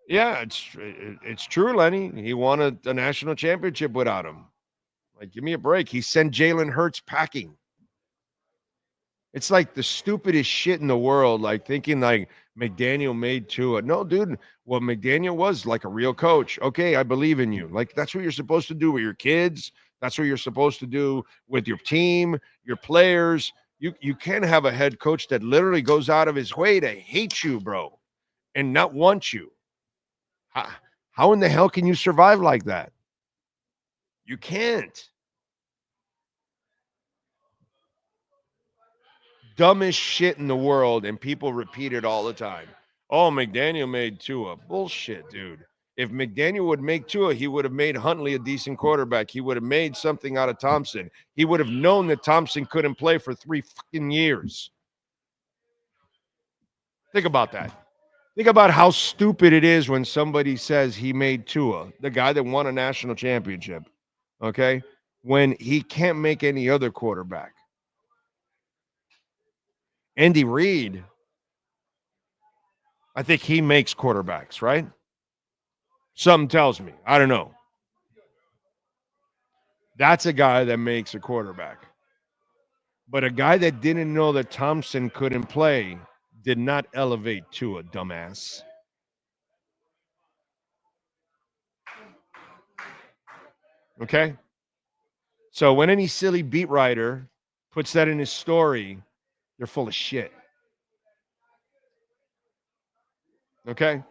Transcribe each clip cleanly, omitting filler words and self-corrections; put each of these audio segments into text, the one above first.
Yeah, it's true, Lenny. He won a national championship without him. Like, give me a break. He sent Jalen Hurts packing. It's like the stupidest shit in the world, like thinking like McDaniel made Tua. No, dude, what McDaniel was like a real coach. Okay, I believe in you. Like that's what you're supposed to do with your kids. That's what you're supposed to do with your team, your players. You can't have a head coach that literally goes out of his way to hate you, bro, and not want you. How, how in the hell can you survive like that? You can't. Dumbest shit in the world, and people repeat it all the time. Oh, McDaniel made Tua. Bullshit, dude. If McDaniel would make Tua, he would have made Huntley a decent quarterback. He would have made something out of Thompson. He would have known that Thompson couldn't play for 3 fucking years. Think about that. Think about how stupid it is when somebody says he made Tua, the guy that won a national championship, okay, when he can't make any other quarterback. Andy Reid, I think he makes quarterbacks, right? Something tells me. I don't know. That's a guy that makes a quarterback. But a guy that didn't know that Thompson couldn't play did not elevate to a dumbass. Okay? So when any silly beat writer puts that in his story, they're full of shit. Okay?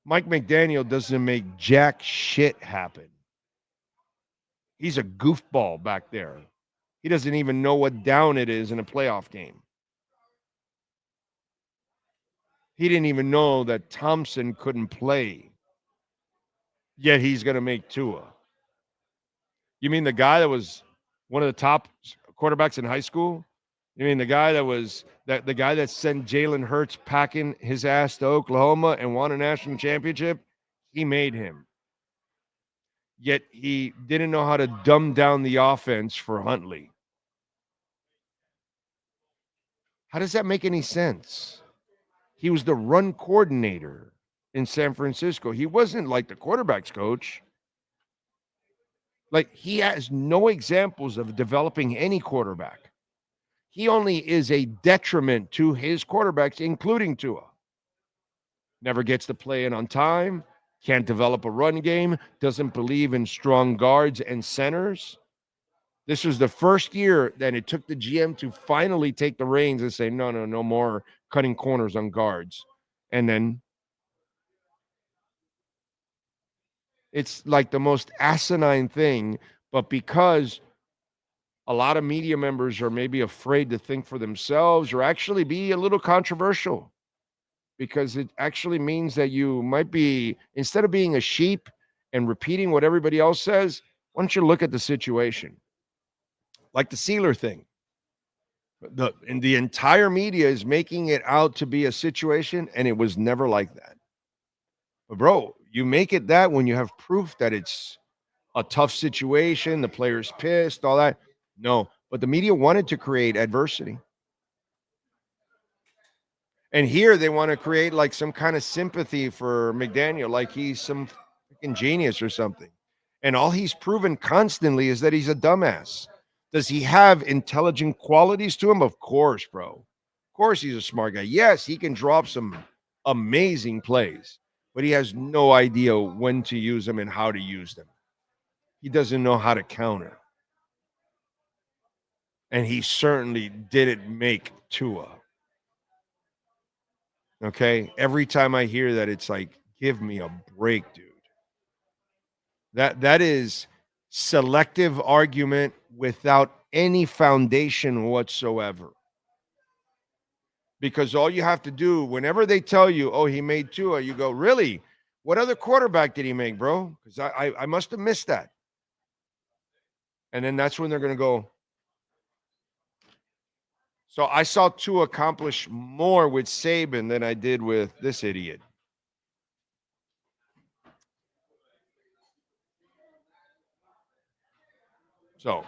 Mike McDaniel doesn't make jack shit happen. He's a goofball back there. He doesn't even know what down it is in a playoff game. He didn't even know that Thompson couldn't play. Yet he's going to make Tua. You mean the guy that was one of the top quarterbacks in high school? You mean the guy that was that the guy that sent Jalen Hurts packing his ass to Oklahoma and won a national championship? He made him. Yet he didn't know how to dumb down the offense for Huntley. How does that make any sense? He was the run coordinator in San Francisco. He wasn't like the quarterback's coach. Like he has no examples of developing any quarterback. He only is a detriment to his quarterbacks, including Tua. Never gets to play in on time, can't develop a run game, doesn't believe in strong guards and centers. This was the first year that it took the GM to finally take the reins and say, no, no, no more cutting corners on guards. And then it's like the most asinine thing, but because a lot of media members are maybe afraid to think for themselves or actually be a little controversial because it actually means that you might be, instead of being a sheep and repeating what everybody else says, why don't you look at the situation? Like the Sealer thing. The entire media is making it out to be a situation, and it was never like that. But bro, you make it that when you have proof that it's a tough situation, the player's pissed, all that. No, but the media wanted to create adversity. And here they want to create like some kind of sympathy for McDaniel, like he's some freaking genius or something. And all he's proven constantly is that he's a dumbass. Does he have intelligent qualities to him? Of course, bro. Of course, he's a smart guy. Yes, he can drop some amazing plays, but he has no idea when to use them and how to use them. He doesn't know how to counter. And he certainly didn't make Tua. Okay. Every time I hear that, it's like, give me a break, dude. That is selective argument without any foundation whatsoever. Because all you have to do, whenever they tell you, oh, he made Tua, you go, really? What other quarterback did he make, bro? Because I must have missed that. And then that's when they're going to go. So I saw Tua accomplish more with Saban than I did with this idiot. So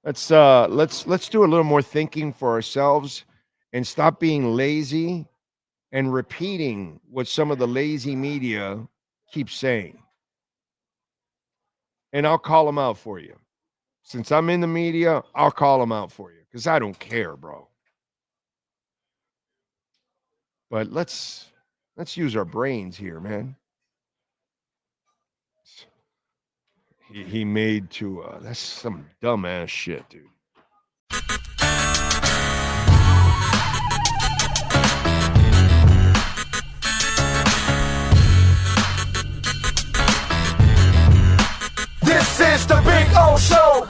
let's do a little more thinking for ourselves and stop being lazy and repeating what some of the lazy media keeps saying. And I'll call them out for you. Since I'm in the media, I'll call them out for you because I don't care, bro. But let's use our brains here, man. He made Tua. That's some dumbass shit, dude. This is the Big O Show.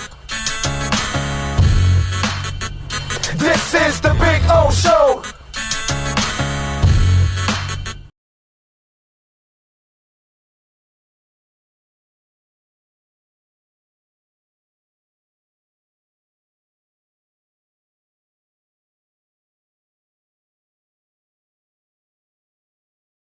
This is the Big O Show.